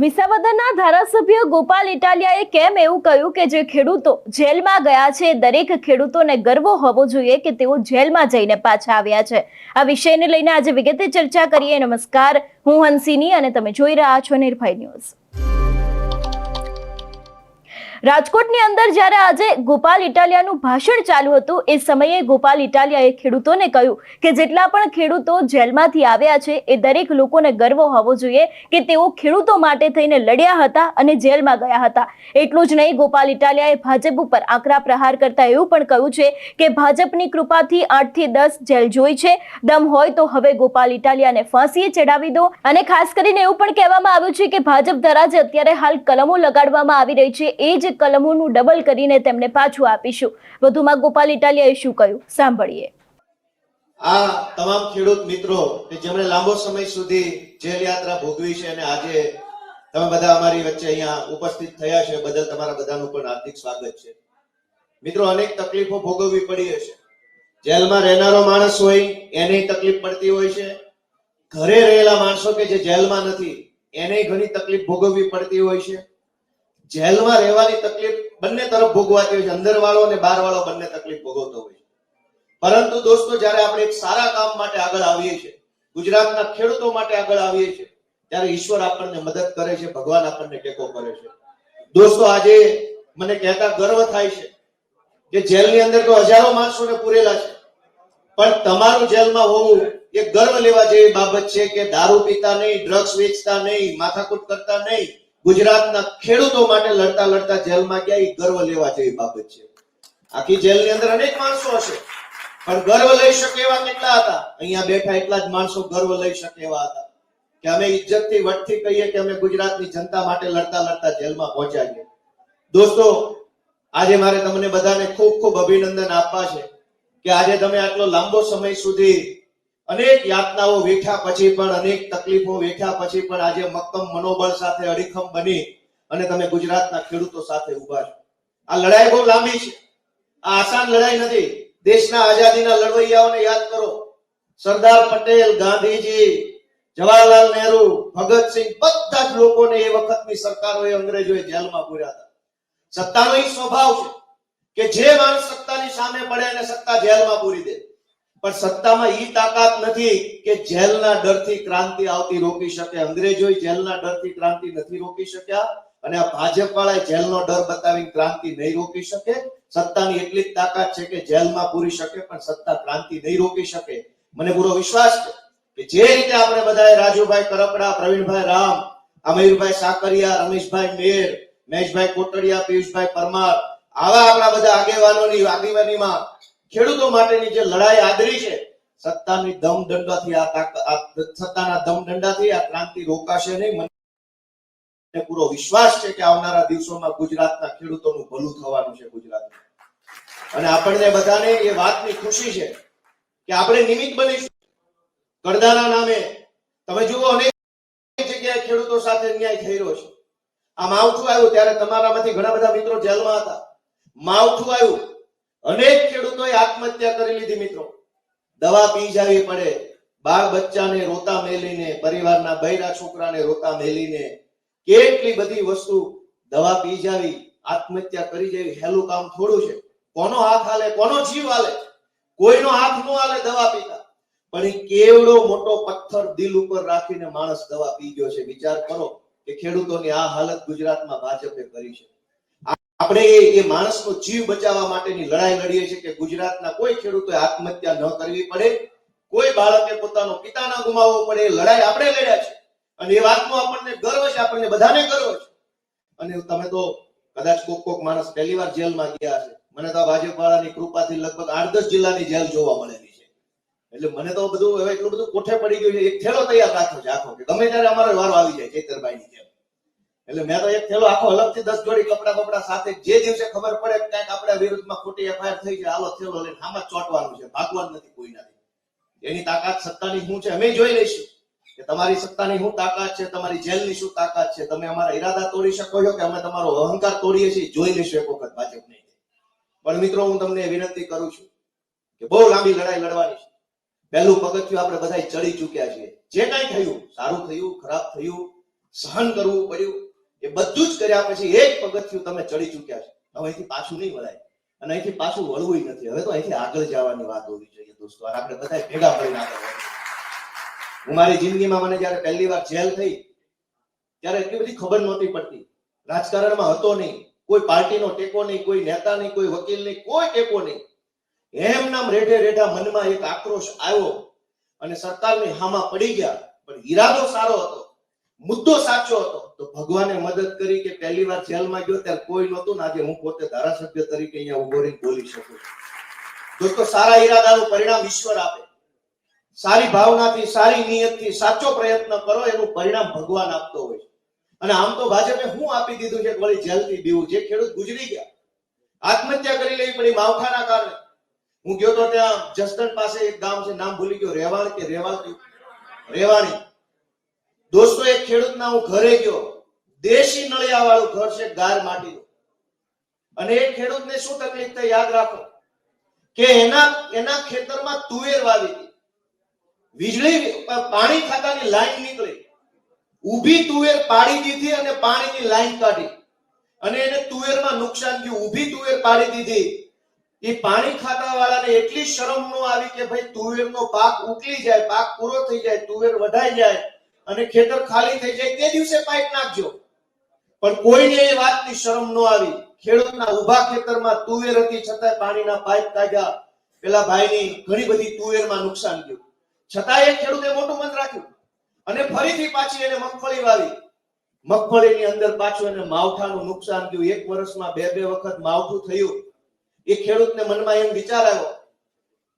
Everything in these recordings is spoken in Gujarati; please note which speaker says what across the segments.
Speaker 1: વિસાવદરના ધારાસભ્ય ગોપાલ ઇટાલિયાએ કેમ એવું કહ્યું કે જે ખેડૂતો જેલમાં ગયા છે દરેક ખેડૂતોને ગર્વ હોવો જોઈએ કે તેઓ જેલમાં જઈને પાછા આવ્યા છે। આ વિષયને લઈને આજે વિગતે ચર્ચા કરીએ। નમસ્કાર, હું હંસિની અને તમે જોઈ રહ્યા છો નિર્ભય ન્યૂઝ। રાજકોટની અંદર જ્યારે આજે ગોપાલ ઇટાલિયાનું ભાષણ ચાલુ હતું એ સમયે ગોપાલ ઇટાલિયાએ ખેડૂતોને કહ્યું કે જેટલા પણ ખેડૂતો જેલમાંથી આવ્યા છે એ દરેક લોકોને ગર્વ હોવો જોઈએ કે તેઓ ખેડૂતો માટે થઈને લડ્યા હતા અને જેલમાં ગયા હતા। એટલું જ નહીં, ગોપાલ ઇટાલિયાએ ભાજપ ઉપર આકરા પ્રહાર કરતા એવું પણ કહ્યું છે કે ભાજપની કૃપાથી 8 થી 10 જેલ જોઈ છે, દમ હોય તો હવે ગોપાલ ઇટાલિયાને ફાંસીએ ચડાવી દો। અને ખાસ કરીને એવું પણ કહેવામાં આવ્યું છે કે ભાજપ દ્વારા જે અત્યારે હાલ કલમો લગાડવામાં આવી રહી છે એ જ કલમોનું ડબલ કરીને તેમને પાછું આપીશું। વધુમાં ગોપાલ ઇટાલિયાએ શું કહ્યું સાંભળીએ।
Speaker 2: આ તમામ ખેડૂત મિત્રો કે જેમણે લાંબો સમય સુધી જેલ યાત્રા ભોગવી છે અને આજે તમે બધા અમારી વચ્ચે અહીંયા ઉપસ્થિત થયા છે બદલ તમારા બધાનું પણ હાર્દિક સ્વાગત છે। મિત્રો, અનેક તકલીફો ભોગવવી પડી હશે। જેલમાં રહેનારો માણસ હોય એને તકલીફ પડતી હોય છે, ઘરે રહેલા માણસો કે જે જેલમાં નથી એને ઘણી તકલીફ ભોગવવી પડતી હોય છે। જેલમાં રહેવાની તકલીફ બંને તરફ ભોગવાતી હોય છે, અંદર વાળો અને બહાર વાળો બંને તકલીફ ભોગવતો હોય છે। પરંતુ દોસ્તો, જ્યારે આપણે એક સારા કામ માટે આગળ આવીએ છીએ, ગુજરાતના ખેડૂતો માટે આગળ આવીએ છીએ, ત્યારે ઈશ્વર આપણને મદદ કરે છે, ભગવાન આપણને ટેકો કરે છે। દોસ્તો, આજે મને કહેતા ગર્વ થાય છે કે જેલની અંદર તો હજારો માણસોને પૂરેલા છે, પણ તમારું જેલમાં હોવું એ ગર્વ લેવા જેવી બાબત છે કે દારૂ પીતા નહીં, ડ્રગ્સ વેચતા નહીં, માથાકૂટ કરતા નહીં, ગુજરાતના ખેડૂતો માટે લડતા લડતા જેલમાં ગયા એ ગર્વ લેવા જેવી બાબત છે। આખી જેલની અંદર અનેક માણસો હશે પણ ગર્વ લઈ શકે એવા કેટલા હતા? અહીંયા બેઠા એટલા જ માણસો ગર્વ લઈ શકે એવા હતા કે અમે ઇજ્જતથી વટથી કહીએ કે અમે ગુજરાતની જનતા માટે લડતા લડતા જેલમાં પહોંચ્યા છીએ। દોસ્તો, આજે મારે તમને બધાને ખૂબ ખૂબ અભિનંદન આપવા છે કે આજે તમે આટલો લાંબો સમય સુધી અનેક યાતનાઓ વેઠ્યા પછી પણ, અનેક તકલીફો વેઠ્યા પછી પણ આજે મક્કમ મનોબળ સાથે અડીખમ બની અને તમે ગુજરાતના ખેડૂતો સાથે ઉભા છો। આ લડાઈ બહુ લાંબી છે, આ આસાન લડાઈ નથી। દેશના આઝાદીના લડવૈયાઓને યાદ કરો, સરદાર પટેલ, ગાંધીજી, જવાહરલાલ નહેરુ, ભગતસિંહ, બધા જ લોકોને એ વખતની સરકારોએ, અંગ્રેજોએ જેલમાં પૂર્યા હતા। સત્તાનો એ સ્વભાવ છે કે જે માણસ સત્તાની સામે પડે અને સત્તા જેલમાં પૂરી દે, પણ સત્તામાં ઈ તાકાત નથી કે જેલના ડરથી ક્રાંતિ આવતી રોકી શકે। અંગ્રેજોએ જેલના ડરથી ક્રાંતિ નથી રોકી શક્યા અને આ ભાજપ વાળા જેલનો ડર બતાવીને ક્રાંતિ નહીં રોકી શકે। સત્તાની એટલી જ તાકાત છે કે જેલમાં પૂરી શકે પણ સત્તા ક્રાંતિ નહીં રોકી શકે। મને પૂરો વિશ્વાસ છે કે જે રીતે આપણે બધાએ રાજુભાઈ કરપડા, પ્રવીણભાઈ રામ, અમીરભાઈ સાકરિયા, રમેશભાઈ મેર, મહેશભાઈ કોટડિયા, પિયુષભાઈ પરમાર, આવા આપણા બધા આગેવાનોની આગેવાનીમાં ખેડૂતો માટેની જે લડાઈ આદરી છે, સત્તાની દમદંડાથી સત્તાના દમદંડાથી આ ક્રાંતિ રોકાશે નહીં। મને પૂરો વિશ્વાસ છે કે આવનારા દિવસોમાં ગુજરાતના ખેડૂતોનું ભલું થવાનું છે ગુજરાતમાં। અને આપણને બધાને એ વાતની ખુશી છે કે આપણે નિમિત્ત બનીશું। કરદાના નામે તમે જુઓ અનેક જગ્યાએ ખેડૂતો સાથે અન્યાય થઈ રહ્યો છે। આ માવઠું આવ્યું ત્યારે તમારામાંથી ઘણા બધા મિત્રો જેલમાં હતા। માવઠું આવ્યું, અનેક ખેડૂતોએ આત્મહત્યા કરી લીધી મિત્રો। દવા પી જવી પડે, બાળ બચ્ચાને રોતા મેલીને, પરિવારના બૈરા છોકરાને રોતા મેલીને, કેટલી બધી વસ્તુ દવા પી જાવી, આત્મહત્યા કરી જેવી હેલું કામ થોડું છે। કોનો હાથ હાલે, કોનો જીવ હાલે? કોઈનો હાથ નો હાલે દવા પીતા, પણ એ કેવડો મોટો પથ્થર દિલ ઉપર રાખીને માણસ દવા પી ગયો છે। વિચાર કરો કે ખેડૂતોની આ હાલત ગુજરાતમાં ભાજપે કરી છે। આપણે એ માણસનો જીવ બચાવવા માટેની લડાઈ લડીએ છીએ કે ગુજરાતના કોઈ ખેડૂતોએ આત્મહત્યા ન કરવી પડે, કોઈ બાળકે પોતાનો પિતા ન ગુમાવવો પડે। એ લડાઈ આપણે લડ્યા છે અને એ વાતનો આપણને ગર્વ છે, આપણને બધાને ગર્વ છે। અને તમે તો કદાચ કોક માણસ પહેલી વાર જેલમાં ગયા છે। મને તો ભાજપ વાળાની કૃપાથી લગભગ 8-10 જિલ્લાની જેલ જોવા મળેલી છે, એટલે મને તો બધું હવે એટલું બધું કોઠે પડી ગયું છે। એક થેલો તૈયાર રાખ્યો છે આખો, કે ગમે ત્યારે અમારો વારો આવી જાય ચૈતરભાઈની જેમ। એટલે મેં તો એક થેલો આખો અલગથી 10 જોડી કપડા સાથે, જે દિવસે ખબર પડે કે ક્યાંક આપણા વિરુદ્ધમાં ખોટી એફઆઈઆર થઈ છે, હાલો થેલો લઈને આમાં ચોંટવાનું છે, ભાગવાનું નથી કોઈનાથી। એની તાકાત સત્તાની શું છે અમે જોઈ લઈશું કે તમારી સત્તાની શું તાકાત છે, તમારી જેલની શું તાકાત છે। તમે અમારા ઈરાદા તોડી શકો છો કે અમે તમારો અહંકાર તોડીએ છીએ, જોઈ લઈશું એક વખત ભાજપ નહીં। પણ મિત્રો, હું તમને વિનંતી કરું છું કે બહુ લાંબી લડાઈ લડવાની છે। પહેલું પગથિયું આપણે બધા ચડી ચૂક્યા છીએ। જે કાંઈ થયું, સારું થયું, ખરાબ થયું, સહન કરવું પડ્યું, એ બધું જ કર્યા પછી એક પગથિયું તમે ચડી ચૂક્યા છો. હવે અહીંથી પાછું નહીં વળાય અને અહીંથી પાછું વળવું નથી. હવે તો અહીંથી આગળ જવાની વાત હોવી જોઈએ દોસ્તો. અને આપણે બધા ભેગા મળીને આગળ વધીએ. હું મારી જિંદગીમાં મને જયારે પહેલી વાર જેલ થઈ ત્યારે એટલી બધી ખબર નહોતી પડતી. રાજકારણમાં હતો નહીં, કોઈ પાર્ટીનો ટેકો નહીં, કોઈ નેતા નહીં, કોઈ વકીલ નહીં, કોઈ ટેકો નહીં. એમ નામ રેઢે રેઢા મનમાં એક આક્રોશ આવ્યો અને સરકારની હામાં પડી ગયા. પણ ઈરાદો સારો હતો, મુદ્દો સાચો હતો. તો ભગવાને મદદ કરી કે પહેલી વાર જેલમાં ગયો ત્યારે કોઈ નહોતું ને આજે હું પોતે ધારાસભ્ય તરીકે અહીંયા ઉભો રહીને બોલી શકું છું. દોસ્તો, સારા ઈરાદાનું પરિણામ ઈશ્વર આપે. સારી ભાવનાથી, સારી નિયતથી સાચો પ્રયત્ન કરો, એનું પરિણામ ભગવાન આપતો હોય છે. અને આમ તો ભાજપે હું આપી દીધું છે વળી જેલથી બીવું. જે ખેડૂત ગુજરી ગયા, આત્મહત્યા કરી લેવી પડી માવઠાના કારણે. હું ગયો તો ત્યાં જસદણ પાસે એક ગામ છે, નામ ભૂલી ગયો, રેવાણી. દોસ્તો, એક ખેડૂતના હું ઘરે ગયો. દેશી નળિયા વાળું ઘર છે, ગાર માટીનું. અને એ ખેડૂતને શું તકલીફ થઈ યાદ રાખો કે એના ખેતરમાં તુવેર વાવી હતી. વીજળી પાણી ખાતાની લાઈન નીકળી, ઊભી તુવેર પાડી દીધી અને પાણીની લાઈન કાઢી અને એને તુવેરમાં નુકસાન થયું. ઊભી તુવેર પાડી દીધી. એ પાણી ખાતા વાળાને એટલી શરમ નો આવી કે ભાઈ તુવેરનો પાક ઉકલી જાય, પાક પૂરો થઈ જાય, તુવેર વઢાઈ જાય અને ખેતર ખાલી થઈ જાય તે દિવસે પાઇપ નાખજો. પણ કોઈને એ વાતની શરમ નો આવી. ખેડૂતના ઊભા ખેતરમાં તુવેર હતી છતાં પાણીના પાઇપ કાઢ્યા. પેલા ભાઈની ઘણી બધી તુવેરમાં નુકસાન થયું, છતાં એ ખેડૂતે મોટું મન રાખ્યું અને ફરીથી પાછી એને મગફળી વાવી. મગફળીની અંદર પાછું એને માવઠાનું નુકસાન થયું. એક વર્ષમાં બે વખત માવઠું થયું. એ ખેડૂતને મનમાં એમ વિચાર આવ્યો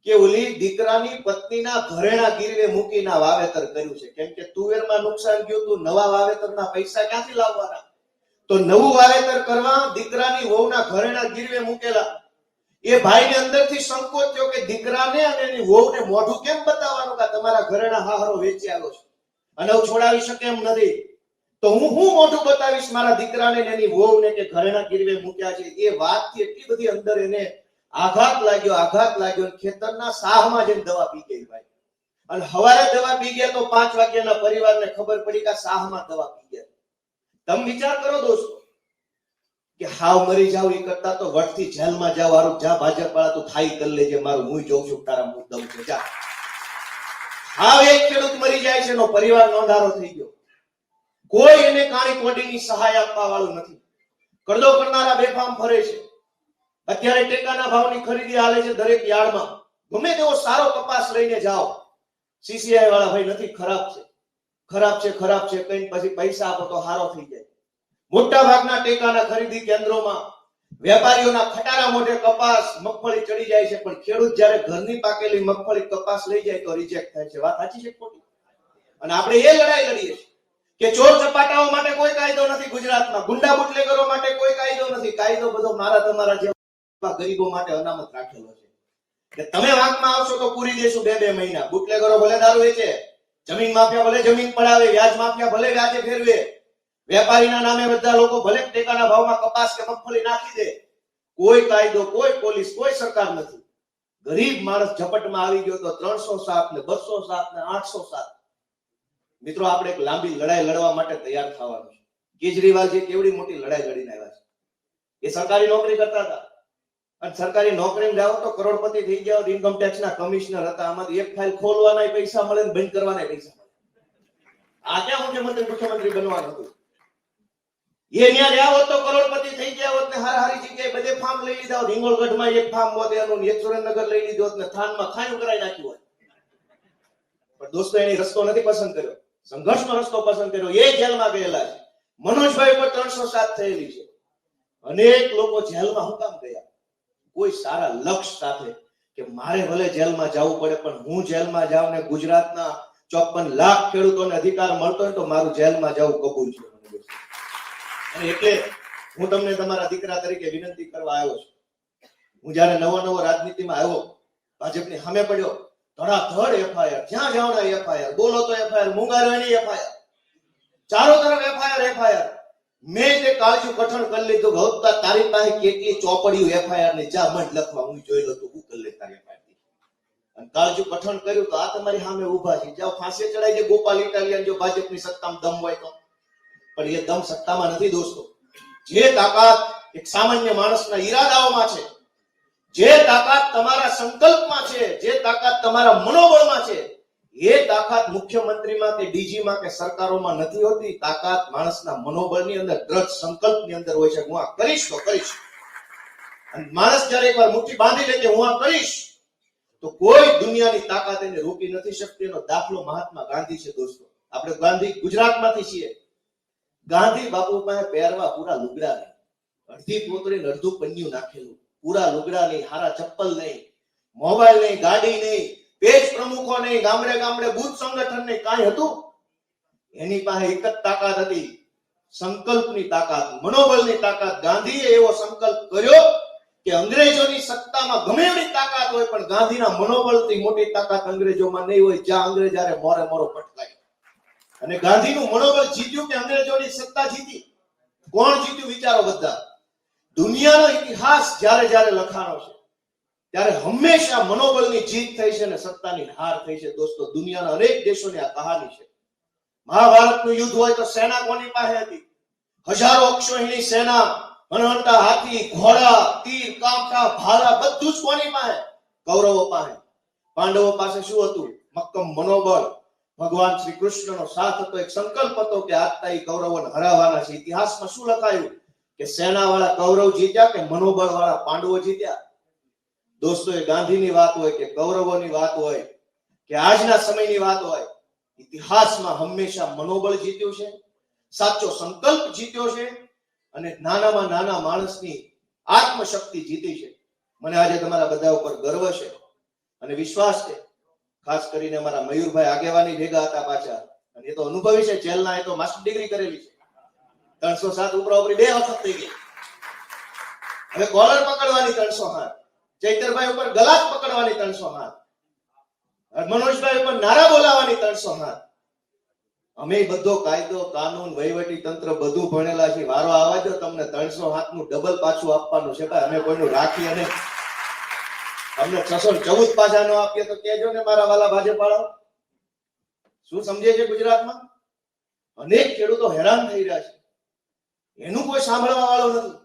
Speaker 2: કે ઓલી દીકરાની પત્નીના ઘરેણા ગીરવે મૂકીને વાવેતર કર્યું છે. કેમ કે તુવેરમાં નુકસાન થયું તો નવા વાવેતરના પૈસા ક્યાંથી લાવવાના? તો નવું વાવેતર કરવા દીકરાની વહુના ઘરેણા ગીરવે મૂકેલા. એ ભાઈને અંદરથી સંકોચ થયો કે દીકરાને અને એની વહુને મોઢું કેમ બતાવવાનું કે તમારા ઘરેણા હાહરો વેચી આવ્યો છે અને હું છોડાવી શકે એમ નથી. તો હું મોઢું બતાવીશ મારા દીકરાને ને એની વહુને કે ઘરેણા ગીરવે મૂક્યા છે. એ વાતથી એટલી બધી અંદર એને આઘાત લાગ્યો. ખેતરના સાહમાં જઈને દવા પી ગઈ ભાઈ. અને હવારે દવા પી ગયા તો 5 વાગ્યાના પરિવારને ખબર પડી કે સાહમાં દવા પી ગયા. તમે વિચાર કરો દોસ્તો કે હાવ મરી જાવ એ કરતા તો વટથી જેલમાં જાવ. હારું જા ભાજપ વાળા તું ખાઈ કરી લેજે, મારું હું જોઉં છું તારા મુદ્દમ છે, જા. હાવ એક ખેડૂત મરી જાય છે, એનો પરિવાર નોંધારો થઈ ગયો. કોઈ એને કાણી કોડીની સહાય આપવા વાળું નથી. કરદો કરનારા બેફામ ફરે છે. અત્યારે ટેકાના ભાવની ખરીદી હાલે છે દરેક યાર્ડમાં. ગમે તેવો સારો કપાસ લઈને જાઓ, સીસીઆઈ વાળા ભાઈ નથી, ખરાબ છે કઈ પછી પૈસા આપો તો હારો થઈ જાય. મોટા ભાગના ટેકાના ખરીદી કેન્દ્રોમાં વેપારીઓના ખટારા મોઢે કપાસ મગફળી ચડી જાય છે. પણ ખેડૂત જ્યારે ઘરની પાકેલી મગફળી કપાસ લઈ જાય તો રિજેક્ટ થાય છે. વાત સાચી છે ખોટી? અને આપણે એ લડાઈ લડીએ છીએ કે ચોર ચપાટાઓ માટે કોઈ કાયદો નથી ગુજરાતમાં, ગુંડા બુટલેગરો માટે કોઈ કાયદો નથી. કાયદો બધો મારા તમારા જેવા ગરીબો માટે અનામત રાખેલો છે કે તમે વાંકમાં આવશો તો પૂરી દેશું 2 મહિના. બુટલેગરો ભલે દારૂ વેચે, જમીન માફિયા ભલે જમીન પડાવે, વ્યાજ માફિયા ભલે વ્યાજે ફેરવે, વેપારીના નામે બધા લોકો ભલે ટેકાના ભાવમાં કપાસ કે મગફળી નાખી દે. કોઈ કાયદો, કોઈ પોલીસ, કોઈ સરકાર નથી. ગરીબ માણસ ઝપટમાં આવી ગયો તો 307 ને 207 ને 807. મિત્રો, આપણે એક લાંબી લડાઈ લડવા માટે તૈયાર થવાનું છે. કેજરીવાલજી કેવડી મોટી લડાઈ લડીને આવ્યા છે. એ સરકારી નોકરી કરતા હતા અને સરકારી નોકરીમાં જાઓ તો કરોડપતિ થઈ ગયા. ઇન્કમ ટેક્સના કમિશનર હતા. આમાંથી એક ફાઇલ ખોલવાના પૈસા મળે ને બંધ કરવાના પૈસા મળે. આ ક્યાં મુખ્યમંત્રી બનવાનું હતું? એ ત્યાં રહ્યા હોત તો કરોડપતિ થઈ ગયા હોત ને હારી જગ્યાએ બધે ફાર્મ લઈ લીધા હોત. હિંગોળગઢમાં એક ફાર્મ હોત એનું, એક સુરેન્દ્રનગર લઈ લીધો હોત ને થાનમાં ખાયું કરાવી નાખ્યું હોત. પણ દોસ્તો, એને રસ્તો નથી પસંદ કર્યો, સંઘર્ષનો રસ્તો પસંદ કર્યો. એ જેલમાં ગયેલા છે. મનોજભાઈ પર 307 થયેલી છે. અનેક લોકો જેલમાં શું કામ ગયા? કોઈ સારા લક્ષ્ય સાથે કે મારે ભલે જેલમાં જવું પડે પણ હું જેલમાં જાઉં ને ગુજરાતના 54 લાખ ખેડૂતોને અધિકાર મળતો હોય તો મારું જેલમાં જવું કબૂલ છે. અને એટલે હું તમને તમારા દીકરા તરીકે વિનંતી કરવા આવ્યો છું. હું જયારે નવો રાજનીતિમાં આવ્યો, ભાજપની સામે પડ્યો, ધડાધડ એફઆઈઆર, જ્યાં જાવના એફઆઈઆર, બોલો તો એફઆઈઆર, મુંગારો એની એફઆઈઆર, ચારો તરફ એફઆઈઆર. મેં તે કાળજું કઠણ કરી લીધું કે હવે તારી પાસે કેટલી ચોપડીઓ એફઆઈઆર ની, જા મંડ લખવા, હું જોઈ લો તું કરી લે તારી એફઆઈઆર. અને કાળજું કઠણ કર્યું તો આ તમારી સામે ઉભા છે, જાઓ ફાંસી ચડાઈ દે ગોપાલ ઇટાલિયન, જો ભાજપની સત્તામાં દમ હોય તો. પણ એ દમ સત્તામાં નથી દોસ્તો. જે તાકાત એક સામાન્ય માણસના ઈરાદાઓમાં છે, જે તાકાત તમારા સંકલ્પમાં છે, જે તાકાત તમારા મનોબળમાં છે, એ તાકાત મુખ્યમંત્રીમાં કે ડીજીમાં કે સરકારોમાં નથી હોતી. તાકાત માણસના મનોબળની અંદર, દ્રઢ સંકલ્પની અંદર હોય છે. હું આ કરીશ તો કરીશ. અને માણસ જ્યારે એકવાર મુઠ્ઠી બાંધી લે કે હું આ કરીશ, તો કોઈ દુનિયાની તાકાત એને રોકી નથી શકતી. એનો દાખલો મહાત્મા ગાંધી છે દોસ્તો. આપણે ગાંધી ગુજરાતમાંથી છીએ. ગાંધી બાપુ પાસે પહેરવા પૂરા લુગડા નહીં, અડધી પોતળી ને અડધું પન્યું નાખેલું, પૂરા લુગડા નહીં, હારા ચપ્પલ નહીં, મોબાઈલ નહીં, ગાડી નહીં, પેજ પ્રમુખો નહીં, ગામડે ગામડે બૂથ સંગઠન નહીં, કાંઈ હતું? એની પાસે એક જ તાકાત હતી, સંકલ્પની તાકાત, મનોબળની તાકાત. ગાંધીએ એવો સંકલ્પ કર્યો કે અંગ્રેજોની સત્તામાં ગમે એવી તાકાત હોય, પણ ગાંધીના મનોબળથી મોટી તાકાત અંગ્રેજોમાં નહીં હોય. જ્યાં અંગ્રેજ હારે મોરે મોરો પટકાય. અને ગાંધીનું મનોબળ જીત્યું કે અંગ્રેજોની સત્તા જીતી? કોણ જીત્યું? વિચારો બધા. દુનિયાનો ઇતિહાસ જ્યારે જ્યારે લખાણો છે, ત્યારે હંમેશા મનોબળની જીત થઈ છે અને સત્તાની હાર થઈ છે દોસ્તો. દુનિયાના અનેક દેશોની આ કહાની છે. મહાભારતનું યુદ્ધ હોય તો સેના કોની પાસે હતી? હજારો અક્ષોહિણી સેના, વણવણતા હાથી, ઘોડા, તીર, કાંટા, ભાલા, બધું જ કોની પાસે? કૌરવો પાસે. પાંડવો પાસે શું હતું? મક્કમ મનોબળ. ભગવાન શ્રી કૃષ્ણનો સાથ હતો, એક સંકલ્પ હતો કે આજતા કૌરવોને હરાવવાના છે. ઇતિહાસમાં શું લખાયું કે સેનાવાળા કૌરવ જીત્યા કે મનોબળવાળા પાંડવો જીત્યા? દોસ્તો, એ ગાંધીની વાત હોય કે કૌરવોની વાત હોય કે આજના સમયની વાત હોય, ઇતિહાસમાં હંમેશા મનોબળ જીત્યું છે, સાચો સંકલ્પ જીત્યો છે અને નાનામાં નાના માણસની આત્મશક્તિ જીતી છે. મને આજે તમારા બધા ઉપર ગર્વ છે અને વિશ્વાસ છે. ખાસ કરીને અમારા મયુરભાઈ આગેવાની ભેગા હતા પાછા, અને એ તો અનુભવી છે, જેલના. એ તો માસ્ટર ડિગ્રી કરેલી છે. 307 ઉપરાઉપરી 2 વખત થઈ ગઈ. હવે કોલર પકડવાની 307, ચૈતરભાઈ ઉપર ગલાસ પકડવાની 307, મનોજભાઈ ઉપર નારા બોલાવાની 307. અમે બધો કાયદો, કાનૂન, વહીવટી તંત્ર બધું ભણેલા છે. વારો આવવા દો તમને 307 નું ડબલ પાછું આપવાનું છે. ભાઈ, અમે કોઈનું રાખી અને અમને 614 પાછા ન આપીએ તો કહેજો ને મારા વાલા ભાજપવાળા. શું સમજે છે ગુજરાતમાં? અનેક ખેડૂતો હેરાન થઈ રહ્યા છે, એનું કોઈ સાંભળવા વાળો નથી.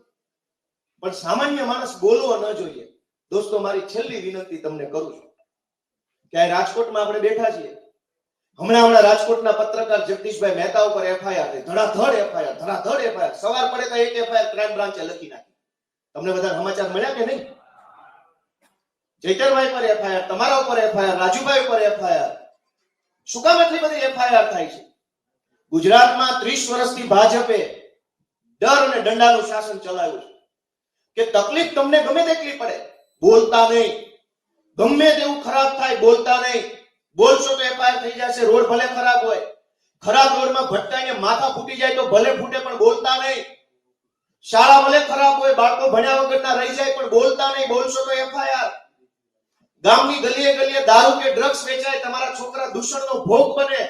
Speaker 2: પણ સામાન્ય માણસ બોલવો ન જોઈએ. દોસ્તો, મારી છેલ્લી વિનંતી તમને કરું છું કે આ રાજકોટમાં આપણે બેઠા છીએ. હમણાં રાજકોટના પત્રકાર જગદીશભાઈ મહેતા ઉપર એફઆઈઆર થઈ. ધડાધડ એફઆઈઆર. સવાર પડે તો એક એફઆઈઆર ક્રાઇમ બ્રાન્ચે લખી નાખી. તમને બધા સમાચાર મળ્યા કે નહીં? ચૈતરભાઈ પર એફઆઈઆર, તમારા ઉપર એફઆઈઆર, રાજુભાઈ ઉપર એફઆઈઆર. શું કામ એટલી બધી એફઆઈઆર થાય છે? ગુજરાતમાં 30 વર્ષથી ભાજપે ડર અને દંડાનું શાસન ચલાવ્યું છે કે તકલીફ તમને ગમે તેટલી પડે, બોલતા નહીં. ગમે તેવું ખરાબ થાય, બોલતા નહીં. બોલશો તો એફઆઈઆર થઈ જશે. રોડ ભલે ખરાબ હોય, ખરાબ રોડમાં ભટકાઈને માથા ફૂટી જાય તો ભલે ફૂટે, પણ બોલતા નહીં. શાળા ભલે ખરાબ હોય, બાળકો ભણ્યા વગરના રહી જાય, પણ બોલતા નહીં. બોલશો તો એફઆઈઆર. ગામની ગલીએ ગલીએ દારૂ કે ડ્રગ્સ વેચાય, તમારા છોકરા દૂષણનો ભોગ બને,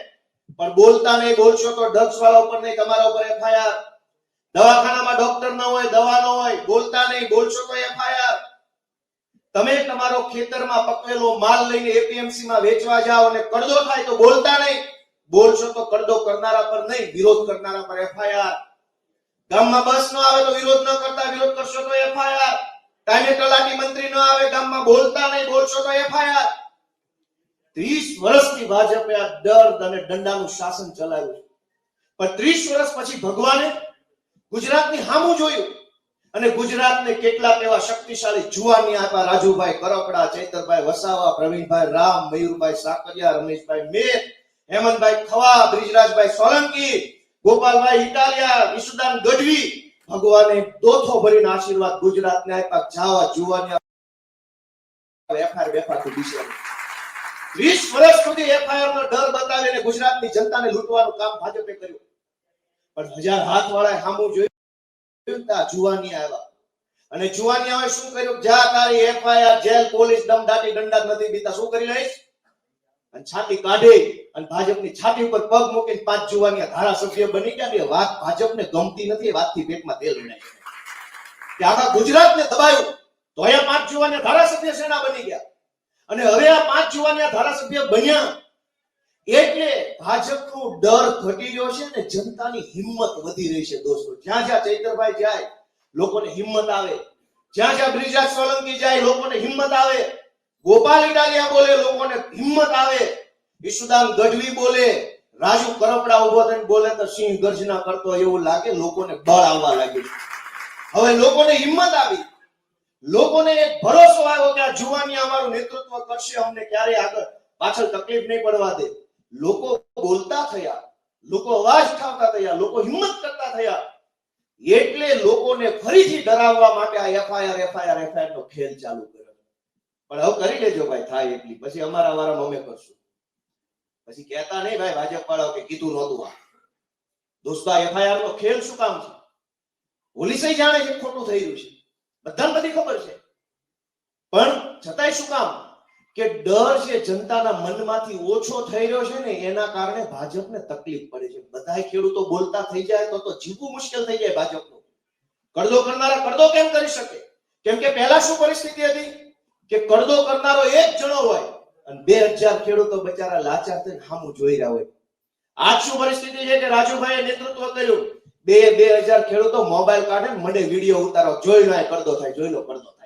Speaker 2: પણ બોલતા નહીં. બોલશો તો ડ્રગ્સ વાળા ઉપર નહીં, તમારા ઉપર એફઆઈઆર. દવાખાનામાં ડોક્ટર ન હોય, દવા ન હોય, બોલતા નહીં. બોલશો તો એફઆઈઆર. તમે તમારો ખેતરમાં પકવેલો માલ લઈને એપીએમસી માં વેચવા જાઓ અને કડદો થાય તો બોલતા નહીં. બોલશો તો કડદો કરનારા પર નહીં, વિરોધ કરનારા પર એફઆઈઆર. ગામમાં બસ ન આવે તો વિરોધ ન કરતા, વિરોધ કરશો તો એફઆઈઆર. ટાઈમે તલાટી મંત્રી ન આવે ગામમાં, બોલતા નહીં. બોલશો તો એફઆઈઆર. 30 વર્ષથી ભાજપે આ ડર અને દંડાનું શાસન ચલાવ્યું છે. પણ 30 વર્ષ પછી ભગવાને ગુજરાતની સામું જોયું અને ગુજરાતને કેટલાક એવા શક્તિશાળી જુવાની આપ્યા. રાજુભાઈ કરકડા, ચૈતરભાઈ વસાવા, પ્રવીણભાઈ રામ, મયુરભાઈ સાકરિયા, રમેશભાઈ મેર, હેમંતભાઈ ખવા, બ્રિજરાજભાઈ સોલંકી, ગોપાલભાઈ ઇટાલિયા, વિશુદાન ગઢવી. ભગવાને દોથો ભરીને આશીર્વાદ ગુજરાતને આપ્યા. જાવા જુવાની એફઆઈઆર બેફાતું દિશે. 30 વર્ષ સુધી એફઆઈઆર નો ડર બતાવીને ગુજરાતની જનતાને લૂંટવાનું કામ ભાજપે કર્યું. પણ 1000 હાથ વાળાએ સામું જોયું. જુવાની આવ્યા અને જુવાની આવે શું કર્યું? જા તારી એફઆઈઆર, જેલ, પોલીસ, દમદાટી, દંડા નથી બીતા, શું કરી લઈશ? અને છાતી કાઢી અને ભાજપની છાતી ઉપર પગ મૂકીને 5 જુવાની ધારાસભ્ય બની ગયા. એ વાત ભાજપને ગમતી નથી. એ વાતથી પેટમાં તેલ ઉડાય કે આખા ગુજરાતને દબાયું તો અહીંયા 5 જુવાની ધારાસભ્ય સેના બની ગયા. અને હવે આ 5 જુવાની ધારાસભ્ય બન્યા એટલે ભાજપનો ડર ઘટી રહ્યો છે ને જનતાની હિંમત વધી રહી છે દોસ્તો. જ્યાં જ્યાં ચૈતરભાઈ જાય લોકોને હિંમત આવે, જ્યાં જ્યાં બ્રિજરાજ સોલંકી જાય લોકોને હિંમત આવે, ગોપાલ ઇટાલિયા બોલે લોકોને હિંમત આવે, ઈશુદાન ગઢવી બોલે, રાજુ કરપડા ઉભો થઈને બોલે તો સિંહ ગર્જના કરતો એવું લાગે, લોકોને બળ આવવા લાગ્યું. હવે લોકોને હિંમત આવી, લોકોને એક ભરોસો આવ્યો કે આ જુવાની અમારું નેતૃત્વ કરશે, અમને ક્યારે આગળ પાછળ તકલીફ નહીં પડવા દે. લોકો બોલતા થયા, લોકો અવાજ ઉઠાવતા થયા, લોકો હિંમત કરતા થયા. એટલે લોકોને ફરીથી ડરાવવા માટે આ એફઆઈઆર નો ખેલ ચાલુ કર્યો. પણ હવે કરી લેજો ભાઈ, થાય એટલી, પછી અમારા વારામાં અમે કરશું. પછી કહેતા નહીં ભાઈ ભાજપ વાળાઓ કે કીધું નહોતું. આ દોસ્તો આ એફઆઈઆર નો ખેલ શું કામ છે? પોલીસે જાણે છે ખોટું થઈ રહ્યું છે, બધાને બધી ખબર છે, પણ છતાંય શું કામ? કે ડર છે જનતાના મનમાંથી ઓછો થઈ રહ્યો છે ને, એના કારણે ભાજપને તકલીફ પડે છે. બધાય ખેડૂતો બોલતા થઈ જાય તો જીવવું મુશ્કેલ થઈ જાય ભાજપનું. કરદો કરનારા કરદો કેમ કરી શકે? કેમ કે પહેલા શું પરિસ્થિતિ હતી કે કરદો કરનારો એક જણો હોય અને 2000 ખેડૂતો બચારા લાચાર થઈને સામું જોઈ રહ્યા હોય. આજ શું પરિસ્થિતિ છે કે રાજુભાઈએ નેતૃત્વ કર્યું, 2000 ખેડૂતો મોબાઈલ કાઢે મને વિડીયો ઉતારો, જોઈ લો કરદો થાય, જોઈ લો કરદો થાય.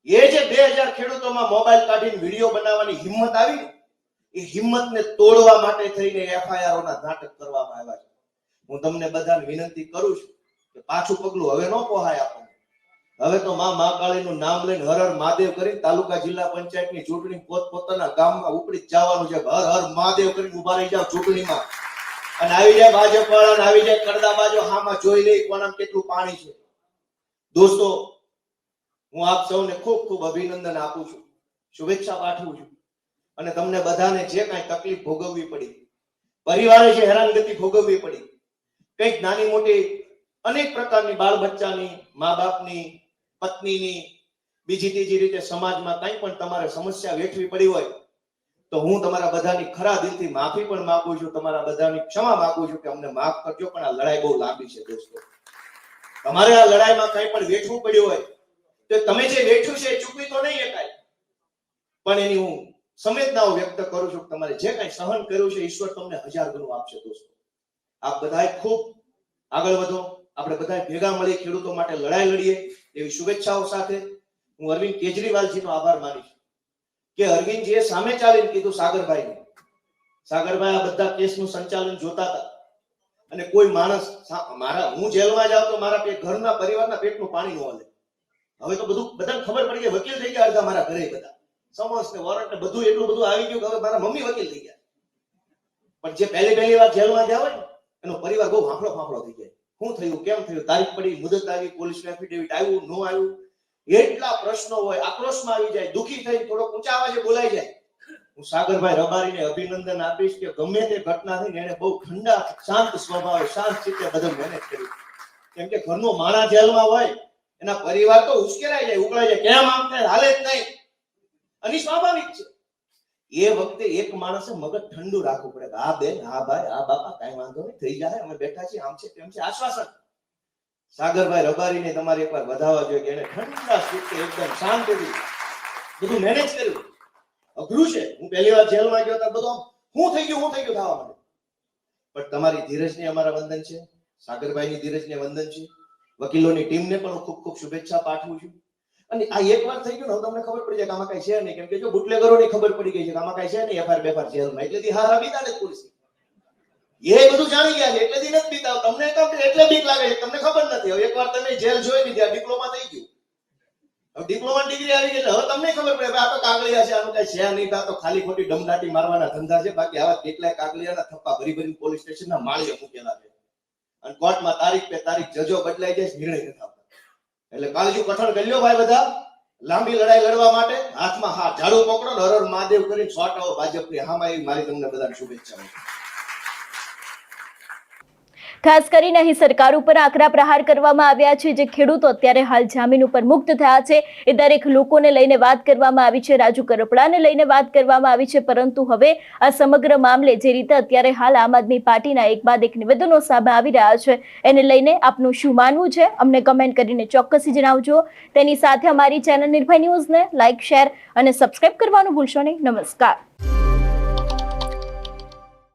Speaker 2: એ જે 2000 ખેડૂતોમાં મોબાઈલ કાઢીને વિડીયો બનાવવાની હિંમત આવી, એ હિંમતને તોડવા માટે થઈને એફઆઈઆર ના નાટક કરવામાં આવ્યા છે. હું તમને બધાને વિનંતી કરું છું કે પાછું પગલું હવે ન પોહાય આપણને. હવે તો માં મહાકાળીનું નામ લઈને હર હર મહાદેવ કરીને તાલુકા જિલ્લા પંચાયતની ચૂંટણી પોતપોતાના ગામમાં ઉપડી જવાનું છે. હર હર મહાદેવ કરીને ઉભા રહી જાવ ચૂંટણીમાં, અને આવી જાય ભાજપ વાળા, આવી જાય કરદા બાજુ, હામાં જોઈ લે કોનામાં કેટલું પાણી છે. દોસ્તો હું આપ સૌને ખૂબ ખૂબ અભિનંદન આપું છું, શુભેચ્છા પાઠવું છું. અને તમને બધાને જે કાંઈ તકલીફ ભોગવવી પડી, પરિવારે જે હેરાનગતિ ભોગવવી પડી, કંઈક નાની મોટી અનેક પ્રકારની બાળ બચ્ચાની, મા બાપની, પત્નીની, બીજી ત્રીજી રીતે સમાજમાં કંઈ પણ તમારે સમસ્યા વેઠવી પડી હોય તો હું તમારા બધાની ખરા દિલથી માફી પણ માંગુ છું, તમારા બધાની ક્ષમા માંગુ છું કે અમને માફ કરજો. પણ આ લડાઈ બહુ લાંબી છે દોસ્તો. તમારે આ લડાઈમાં કંઈ પણ વેઠવું પડ્યું હોય તો તમે જે વેઠ્યું છે એ ચૂકવી તો નહીં શકાય, પણ એની હું સંવેદનાઓ વ્યક્ત કરું છું. તમારે જે કંઈ સહન કર્યું છે ઈશ્વર તમને 1000 ગણું આપશે દોસ્તો. આપ બધાએ ખૂબ આગળ વધો, આપણે બધા ભેગા મળી ખેડૂતો માટે લડાઈ લડીએ એવી શુભેચ્છાઓ સાથે હું અરવિંદ કેજરીવાલજીનો આભાર માનીશ કે અરવિંદજીએ સામે ચાલીને કીધું સાગરભાઈ આ બધા કેસનું સંચાલન જોતા હતા, અને કોઈ માણસ હું જેલમાં જાવ તો મારા ઘરના પરિવારના પેટનું પાણી ન હલે. હવે તો બધું બધાને ખબર પડી ગઈ, વકીલ થઈ ગયા અડધા મારા ઘરે, બધા સમન્સ ને વોરંટ ને બધું એટલું બધું આવી ગયું કે હવે મારા મમ્મી વકીલ થઈ ગયા. પણ જે પહેલી વાર જેલમાં ગયા હોય ને એનો પરિવાર બહુ ફાંફળો થઈ જાય. શું થયું, કેમ થયું, તારીખ પડી, મુદત આવી, પોલીસ એફિડેવિટ આવ્યું, ન આવ્યું, એટલા પ્રશ્નો હોય, આક્રોશમાં આવી જાય, દુખી થઈ થોડો ઊંચા અવાજે બોલાઈ જાય. હું સાગરભાઈ રબારીને અભિનંદન આપીશ કે ગમે તે ઘટના થઈને એને બહુ ઠંડા શાંત સ્વભાવે, શાંત રીતે બધું મેનેજ કર્યું. કેમ કે ઘરનો માણસ જેલમાં હોય, એના પરિવાર તો ઉશ્કેરાઈ જાય, ઉકળાઈ જાય, કેમ આમ થાય, હાલે જ નહીં, અને સ્વાભાવિક છે. એ વખતે એક માણસે મગજ ઠંડુ રાખવું પડે. હા બેન, હા ભાઈ, હા બાપા, કઈ વાંધો નહીં, થઈ જાય, અમે બેઠા છીએ, આમ છે તેમ છે, આશ્વાસન. સાગરભાઈ રબારીને તમારે એકવાર વધાવવા જોઈએ કે એને ઠંડા ચિત્તે એકદમ શાંતિથી બધું મેનેજ કર્યું. અઘરું છે. હું પહેલી વાર જેલમાં ગયો તો બધું હું થઈ ગયું થવા માંડે. પણ તમારી ધીરજને અમારા વંદન છે, સાગરભાઈની ધીરજને વંદન છે. વકીલોની ટીમને પણ હું ખૂબ ખૂબ શુભેચ્છા પાઠવું છું. અને આ એક વાર થઈ ગયું ને તમને ખબર પડી જાય કે આમાં કઈ છે નહીં. કેમ કે જો બુટલેગરોને ખબર પડી ગઈ છે કે આમાં કઈ છે નહીં, એફઆઈઆર બેફાર જેલમાં, એટલેથી હારા બીતા ને પોલીસ એ બધું જાણી ગયા છે, એટલેથી નથી બીતા. તમને એટલે બીક લાગે છે, તમને ખબર નથી. હવે એકવાર તમે જેલ જોઈ લીધી, આ ડિપ્લોમા થઈ ગયું, હવે ડિપ્લોમા ડિગ્રી આવી ગઈ, હવે તમને ખબર પડે આ તો કાગળિયા છે, આનું કઈ છે નહીં, આ તો ખાલી ખોટી ડમડાટી મારવાના ધંધા છે. બાકી આવા કેટલાય કાગળિયાના થપ્પા ભરી પોલીસ સ્ટેશનના માળીએ મૂકેલા છે, અને કોર્ટમાં તારીખ પે તારીખ જજો બદલાઈ જાય, નિર્ણય નથી આવતો. એટલે કાળજી કઠણ કરી લ્યો ભાઈ બધા, લાંબી લડાઈ લડવા માટે હાથમાં હાથ ઝાડુ પકડો, હર હર મહાદેવ કરીને સોટાઓ ભાજપની હામાં. એવી મારી તમને બધાને શુભેચ્છાઓ.
Speaker 1: ખાસ કરીને અહીં સરકાર ઉપર આકરા પ્રહાર કરવામાં આવ્યા છે. જે ખેડૂતો અત્યારે હાલ જામીન ઉપર મુક્ત થયા છે એ દરેક લોકોને લઈને વાત કરવામાં આવી છે, રાજુ કરપડાને લઈને વાત કરવામાં આવી છે. પરંતુ હવે આ સમગ્ર મામલે જે રીતે અત્યારે હાલ આમ આદમી પાર્ટીના એક બાદ એક નિવેદનો સામે આવી રહ્યા છે, એને લઈને આપનું શું માનવું છે અમને કમેન્ટ કરીને ચોક્કસથી જણાવજો. તેની સાથે અમારી ચેનલ નિર્ભય ન્યૂઝને લાઇક, શેર અને સબસ્ક્રાઇબ કરવાનું ભૂલશો નહીં. નમસ્કાર.